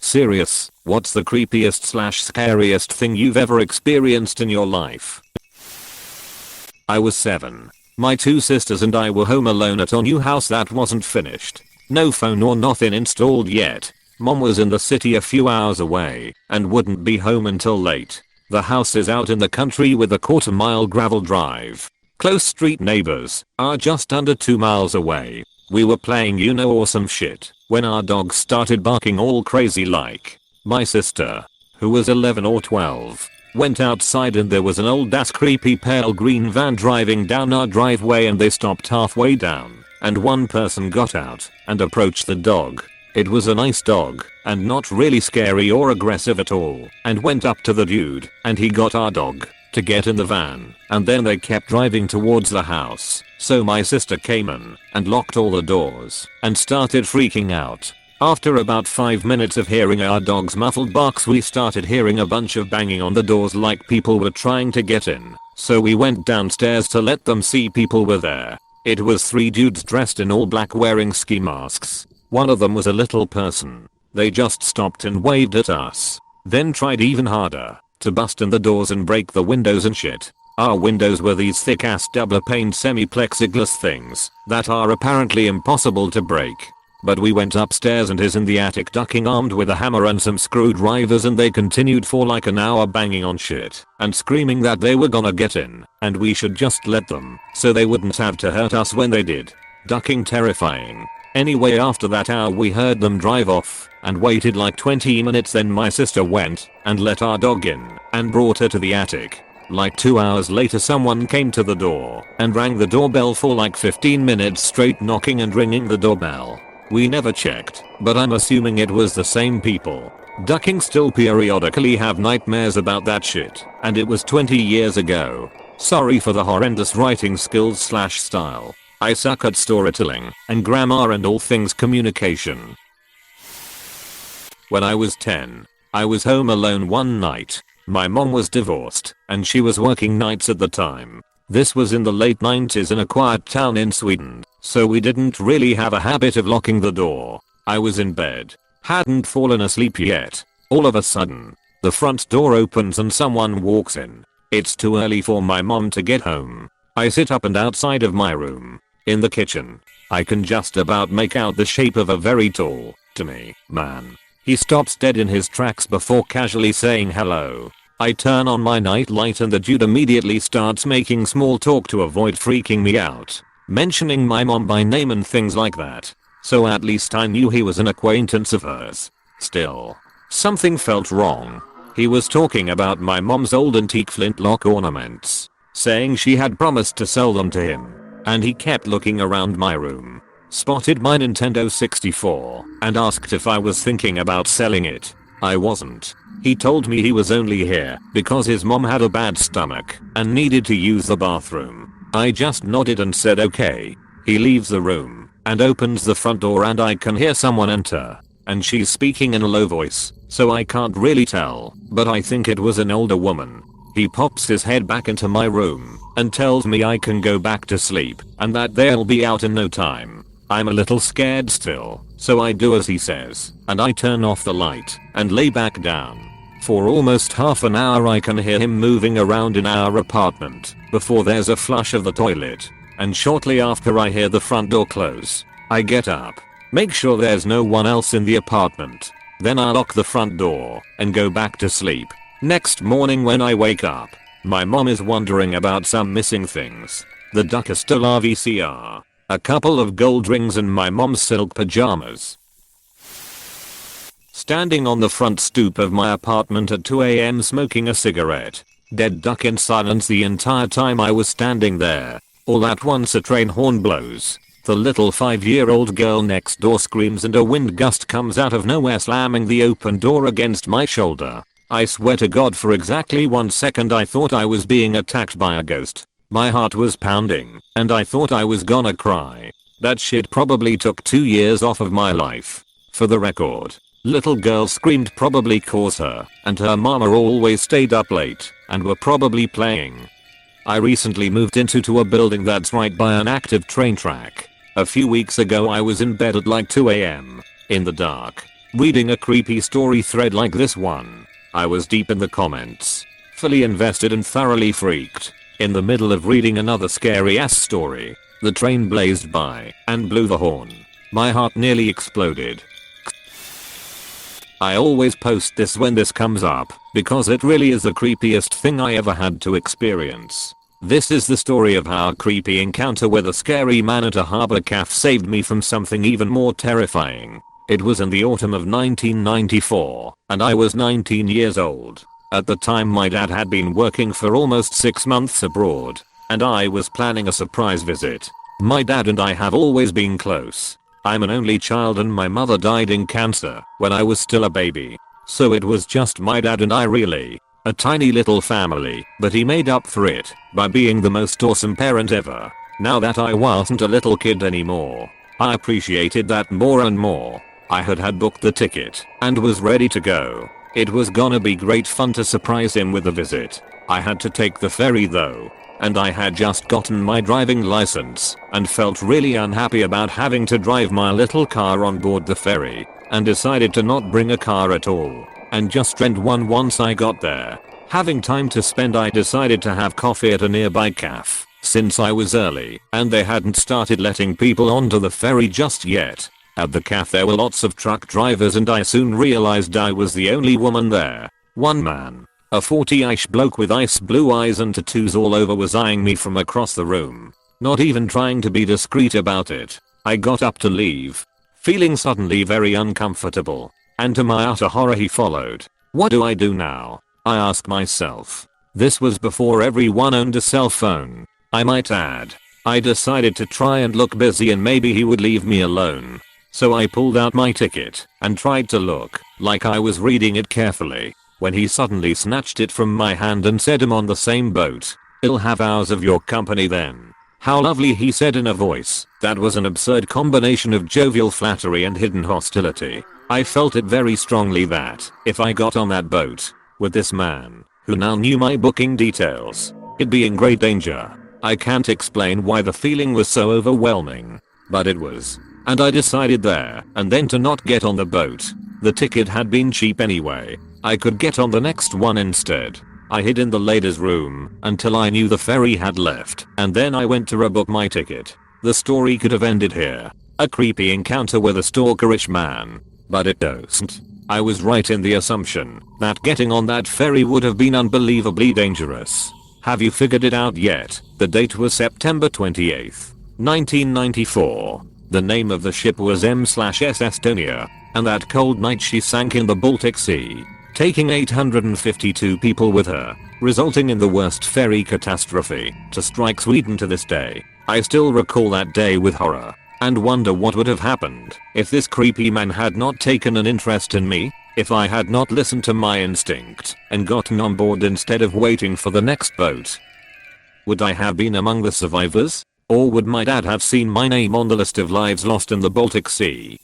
Serious, what's the creepiest / scariest thing you've ever experienced in your life? I was 7. My 2 sisters and I were home alone at our new house that wasn't finished. No phone or nothing installed yet. Mom was in the city a few hours away and wouldn't be home until late. The house is out in the country with a quarter-mile gravel drive. Close street neighbors are just under 2 miles away. We were playing awesome shit when our dog started barking all crazy like. My sister, who was 11 or 12, went outside and there was an old ass creepy pale green van driving down our driveway and they stopped halfway down and one person got out and approached the dog. It was a nice dog and not really scary or aggressive at all and went up to the dude and he got our dog to get in the van and then they kept driving towards the house. So my sister came in and locked all the doors and started freaking out. After about 5 minutes of hearing our dog's muffled barks we started hearing a bunch of banging on the doors like people were trying to get in. So we went downstairs to let them see people were there. It was 3 dudes dressed in all black wearing ski masks. One of them was a little person. They just stopped and waved at us. Then tried even harder to bust in the doors and break the windows and shit. Our windows were these thick ass double pane semi-plexiglass things that are apparently impossible to break. But we went upstairs and is in the attic ducking armed with a hammer and some screwdrivers and they continued for like an hour banging on shit and screaming that they were gonna get in and we should just let them so they wouldn't have to hurt us when they did. Ducking terrifying. Anyway after that hour we heard them drive off and waited like 20 minutes then my sister went and let our dog in and brought her to the attic. Like 2 hours later someone came to the door and rang the doorbell for like 15 minutes straight knocking and ringing the doorbell. We never checked, but I'm assuming it was the same people. Ducking still periodically have nightmares about that shit, and it was 20 years ago. Sorry for the horrendous writing skills / style. I suck at storytelling and grammar and all things communication. When I was 10, I was home alone one night. My mom was divorced and she was working nights at the time. This was in the late 90s in a quiet town in Sweden, so we didn't really have a habit of locking the door. I was in bed, hadn't fallen asleep yet. All of a sudden, the front door opens and someone walks in. It's too early for my mom to get home. I sit up and outside of my room, in the kitchen, I can just about make out the shape of a very tall, to me, man. He stops dead in his tracks before casually saying hello. I turn on my nightlight and the dude immediately starts making small talk to avoid freaking me out, mentioning my mom by name and things like that. So at least I knew he was an acquaintance of hers. Still, something felt wrong. He was talking about my mom's old antique flintlock ornaments, saying she had promised to sell them to him, and he kept looking around my room, spotted my Nintendo 64, and asked if I was thinking about selling it. I wasn't. He told me he was only here because his mom had a bad stomach and needed to use the bathroom. I just nodded and said okay. He leaves the room and opens the front door and I can hear someone enter, and she's speaking in a low voice, so I can't really tell, but I think it was an older woman. He pops his head back into my room and tells me I can go back to sleep and that they'll be out in no time. I'm a little scared still, so I do as he says, and I turn off the light and lay back down. For almost half an hour I can hear him moving around in our apartment before there's a flush of the toilet, and shortly after I hear the front door close. I get up, make sure there's no one else in the apartment, then I lock the front door and go back to sleep. Next morning when I wake up, my mom is wondering about some missing things. The duck is still RVCR. A couple of gold rings and my mom's silk pajamas. Standing on the front stoop of my apartment at 2 AM smoking a cigarette. Dead duck in silence the entire time I was standing there. All at once a train horn blows. The little 5-year-old girl next door screams and a wind gust comes out of nowhere slamming the open door against my shoulder. I swear to God for exactly 1 second I thought I was being attacked by a ghost. My heart was pounding, and I thought I was gonna cry. That shit probably took 2 years off of my life. For the record, little girl screamed probably cause her and her mama always stayed up late and were probably playing. I recently moved into a building that's right by an active train track. A few weeks ago I was in bed at like 2 AM, in the dark, Reading a creepy story thread like this one, I was deep in the comments, fully invested and thoroughly freaked. In the middle of reading another scary ass story, the train blazed by and blew the horn. My heart nearly exploded. I always post this when this comes up because it really is the creepiest thing I ever had to experience. This is the story of how a creepy encounter with a scary man at a harbor cafe saved me from something even more terrifying. It was in the autumn of 1994, and I was 19 years old. At the time my dad had been working for almost 6 months abroad, and I was planning a surprise visit. My dad and I have always been close. I'm an only child and my mother died in cancer when I was still a baby. So it was just my dad and I really. A tiny little family, but he made up for it by being the most awesome parent ever. Now that I wasn't a little kid anymore, I appreciated that more and more. I had booked the ticket and was ready to go. It was gonna be great fun to surprise him with a visit. I had to take the ferry though, and I had just gotten my driving license and felt really unhappy about having to drive my little car on board the ferry, and decided to not bring a car at all and just rent one once I got there. Having time to spend, I decided to have coffee at a nearby cafe since I was early and they hadn't started letting people onto the ferry just yet. At the cafe there were lots of truck drivers and I soon realized I was the only woman there. One man, a 40-ish bloke with ice blue eyes and tattoos all over, was eyeing me from across the room, not even trying to be discreet about it. I got up to leave, feeling suddenly very uncomfortable, and to my utter horror he followed. What do I do now? I asked myself. This was before everyone owned a cell phone, I might add. I decided to try and look busy and maybe he would leave me alone. So I pulled out my ticket and tried to look like I was reading it carefully, when he suddenly snatched it from my hand and said, "I'm on the same boat. I'll have hours of your company then." How lovely, he said in a voice that was an absurd combination of jovial flattery and hidden hostility. I felt it very strongly that if I got on that boat with this man, who now knew my booking details, it'd be in great danger. I can't explain why the feeling was so overwhelming, but it was. And I decided there and then to not get on the boat. The ticket had been cheap anyway. I could get on the next one instead. I hid in the ladies' room until I knew the ferry had left, and then I went to rebook my ticket. The story could have ended here. A creepy encounter with a stalkerish man. But it doesn't. I was right in the assumption that getting on that ferry would have been unbelievably dangerous. Have you figured it out yet? The date was September 28th, 1994. The name of the ship was M/S Estonia, and that cold night she sank in the Baltic Sea, taking 852 people with her, resulting in the worst ferry catastrophe to strike Sweden to this day. I still recall that day with horror and wonder what would have happened if this creepy man had not taken an interest in me, if I had not listened to my instinct and gotten on board instead of waiting for the next boat. Would I have been among the survivors? Or would my dad have seen my name on the list of lives lost in the Baltic Sea?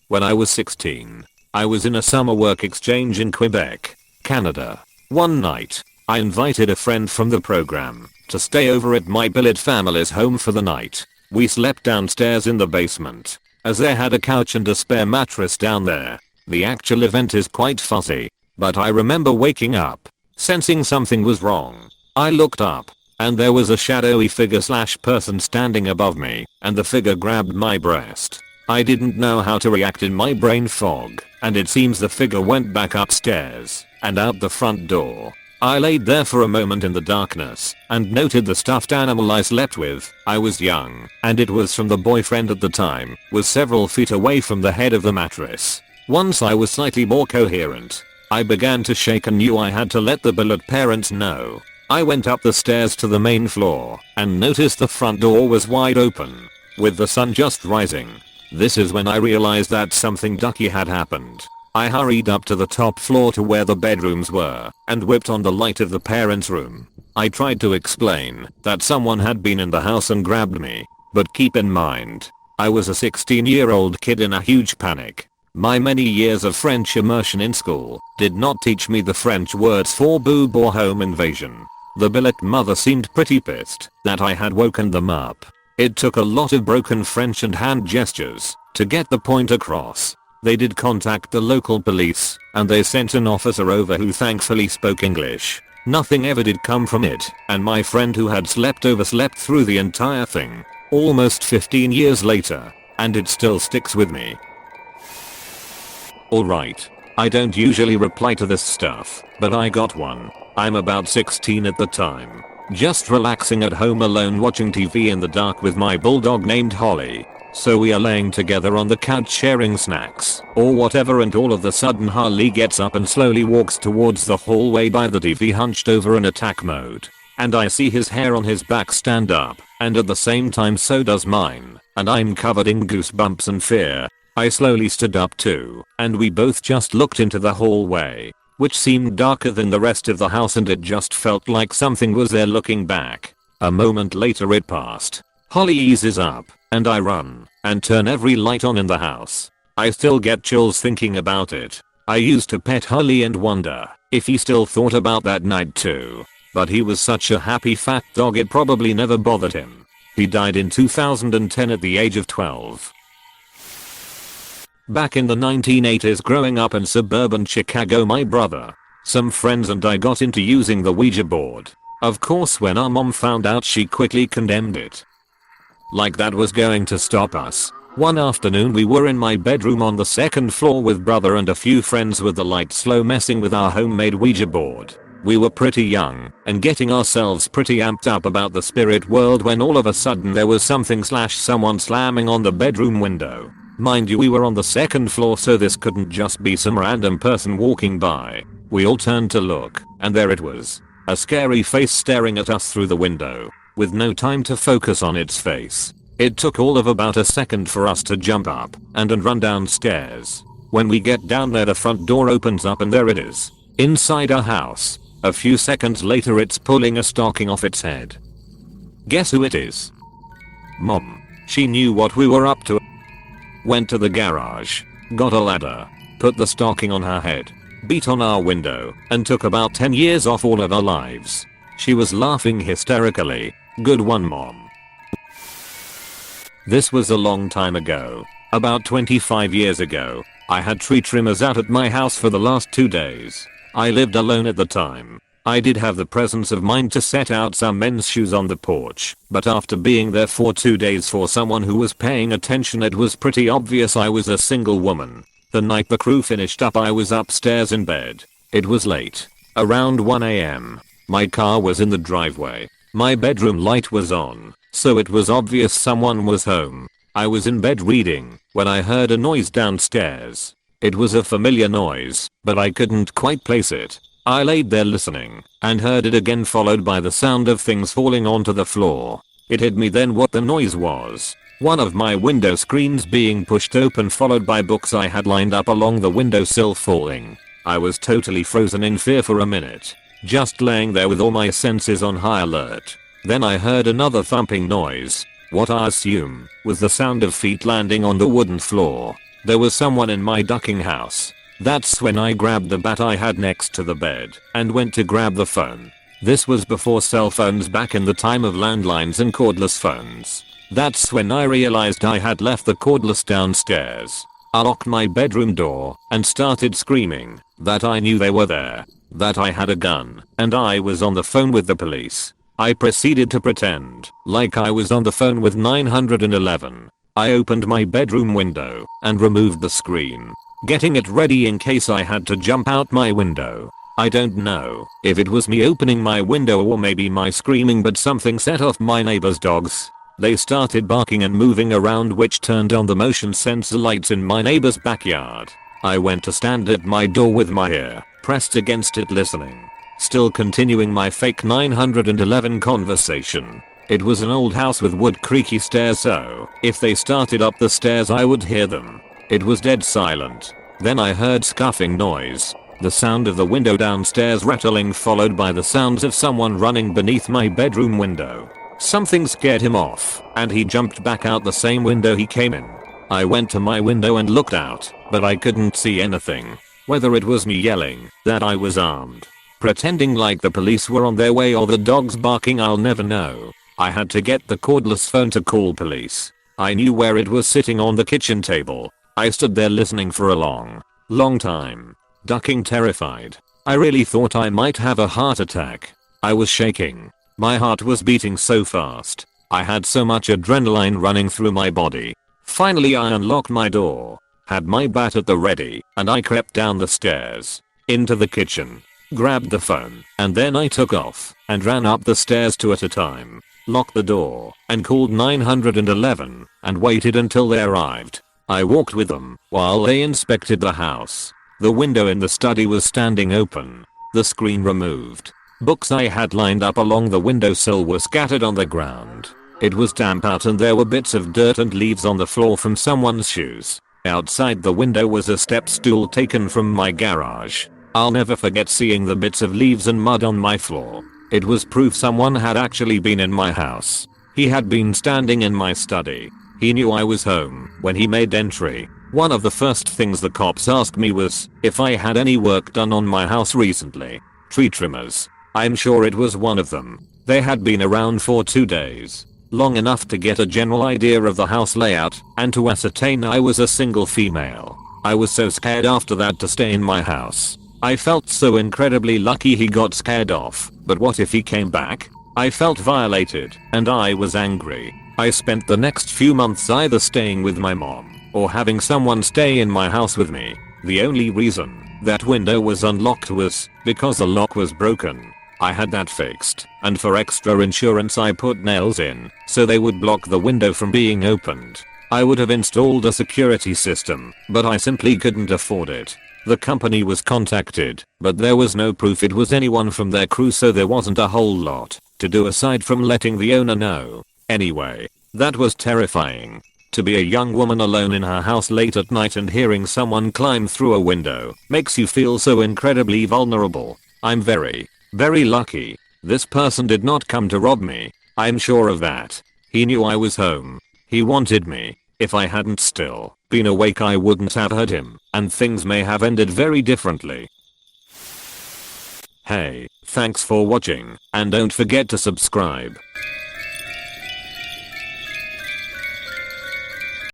When I was 16, I was in a summer work exchange in Quebec, Canada. One night, I invited a friend from the program to stay over at my billet family's home for the night. We slept downstairs in the basement, as they had a couch and a spare mattress down there. The actual event is quite fuzzy, but I remember waking up, sensing something was wrong. I looked up, and there was a shadowy figure/person standing above me, and the figure grabbed my breast. I didn't know how to react in my brain fog, and it seems the figure went back upstairs and out the front door. I laid there for a moment in the darkness and noted the stuffed animal I slept with. I was young, and it was from the boyfriend at the time, was several feet away from the head of the mattress. Once I was slightly more coherent, I began to shake and knew I had to let the billet parents know. I went up the stairs to the main floor and noticed the front door was wide open, with the sun just rising. This is when I realized that something ducky had happened. I hurried up to the top floor to where the bedrooms were and whipped on the light of the parents' room. I tried to explain that someone had been in the house and grabbed me, but keep in mind, I was a 16-year-old kid in a huge panic. My many years of French immersion in school did not teach me the French words for boob or home invasion. The billet mother seemed pretty pissed that I had woken them up. It took a lot of broken French and hand gestures to get the point across. They did contact the local police, and they sent an officer over who thankfully spoke English. Nothing ever did come from it, and my friend who had slept overslept through the entire thing. Almost 15 years later, and it still sticks with me. Alright. I don't usually reply to this stuff, but I got one. I'm about 16 at the time. Just relaxing at home alone watching TV in the dark with my bulldog named Holly. So we are laying together on the couch sharing snacks or whatever, and all of a sudden Holly gets up and slowly walks towards the hallway by the TV hunched over in attack mode. And I see his hair on his back stand up, and at the same time so does mine, and I'm covered in goosebumps and fear. I slowly stood up too, and we both just looked into the hallway, which seemed darker than the rest of the house, and it just felt like something was there looking back. A moment later it passed. Holly eases up, and I run and turn every light on in the house. I still get chills thinking about it. I used to pet Holly and wonder if he still thought about that night too. But he was such a happy fat dog it probably never bothered him. He died in 2010 at the age of 12. Back in the 1980s, growing up in suburban Chicago, my brother, some friends and I got into using the Ouija board. Of course, when our mom found out, she quickly condemned it. Like that was going to stop us. One afternoon we were in my bedroom on the second floor with brother and a few friends with the light slow messing with our homemade Ouija board. We were pretty young and getting ourselves pretty amped up about the spirit world when all of a sudden there was someone slamming on the bedroom window. Mind you, we were on the second floor, so this couldn't just be some random person walking by. We all turned to look, and there it was. A scary face staring at us through the window, with no time to focus on its face. It took all of about a second for us to jump up and run downstairs. When we get down there, the front door opens up and there it is, inside our house. A few seconds later it's pulling a stocking off its head. Guess who it is? Mom. She knew what we were up to. Went to the garage, got a ladder, put the stocking on her head, beat on our window, and took about 10 years off all of our lives. She was laughing hysterically. Good one, Mom. This was a long time ago. About 25 years ago. I had tree trimmers out at my house for the last 2 days. I lived alone at the time. I did have the presence of mind to set out some men's shoes on the porch, but after being there for 2 days, for someone who was paying attention, it was pretty obvious I was a single woman. The night the crew finished up, I was upstairs in bed. It was late. Around 1 AM. My car was in the driveway. My bedroom light was on, so it was obvious someone was home. I was in bed reading when I heard a noise downstairs. It was a familiar noise, but I couldn't quite place it. I laid there listening and heard it again, followed by the sound of things falling onto the floor. It hit me then what the noise was. One of my window screens being pushed open, followed by books I had lined up along the windowsill falling. I was totally frozen in fear for a minute, just laying there with all my senses on high alert. Then I heard another thumping noise, what I assume was the sound of feet landing on the wooden floor. There was someone in my ducking house. That's when I grabbed the bat I had next to the bed and went to grab the phone. This was before cell phones, back in the time of landlines and cordless phones. That's when I realized I had left the cordless downstairs. I locked my bedroom door and started screaming that I knew they were there, that I had a gun, and I was on the phone with the police. I proceeded to pretend like I was on the phone with 911. I opened my bedroom window and removed the screen, getting it ready in case I had to jump out my window. I don't know if it was me opening my window or maybe my screaming, but something set off my neighbor's dogs. They started barking and moving around, which turned on the motion sensor lights in my neighbor's backyard. I went to stand at my door with my ear pressed against it listening, still continuing my fake 911 conversation. It was an old house with wood creaky stairs, so if they started up the stairs I would hear them. It was dead silent. Then I heard scuffing noise, the sound of the window downstairs rattling, followed by the sounds of someone running beneath my bedroom window. Something scared him off, and he jumped back out the same window he came in. I went to my window and looked out, but I couldn't see anything. Whether it was me yelling that I was armed, pretending like the police were on their way, or the dogs barking, I'll never know. I had to get the cordless phone to call police. I knew where it was, sitting on the kitchen table. I stood there listening for a long time, ducking terrified. I really thought I might have a heart attack. I was shaking. My heart was beating so fast. I had so much adrenaline running through my body. Finally I unlocked my door, had my bat at the ready, and I crept down the stairs, into the kitchen, grabbed the phone, and then I took off and ran up the stairs two at a time, locked the door, and called 911 and waited until they arrived. I walked with them while they inspected the house. The window in the study was standing open, the screen removed. Books I had lined up along the windowsill were scattered on the ground. It was damp out and there were bits of dirt and leaves on the floor from someone's shoes. Outside the window was a step stool taken from my garage. I'll never forget seeing the bits of leaves and mud on my floor. It was proof someone had actually been in my house. He had been standing in my study. He knew I was home when he made entry. One of the first things the cops asked me was if I had any work done on my house recently. Tree trimmers. I'm sure it was one of them. They had been around for 2 days. Long enough to get a general idea of the house layout and to ascertain I was a single female. I was so scared after that to stay in my house. I felt so incredibly lucky he got scared off, but what if he came back? I felt violated and I was angry. I spent the next few months either staying with my mom or having someone stay in my house with me. The only reason that window was unlocked was because the lock was broken. I had that fixed, and for extra insurance I put nails in so they would block the window from being opened. I would have installed a security system, but I simply couldn't afford it. The company was contacted, but there was no proof it was anyone from their crew, so there wasn't a whole lot to do aside from letting the owner know. Anyway, that was terrifying. To be a young woman alone in her house late at night and hearing someone climb through a window makes you feel so incredibly vulnerable. I'm very lucky. This person did not come to rob me. I'm sure of that. He knew I was home. He wanted me. If I hadn't still been awake I wouldn't have heard him, and things may have ended very differently. Hey, thanks for watching, and don't forget to subscribe.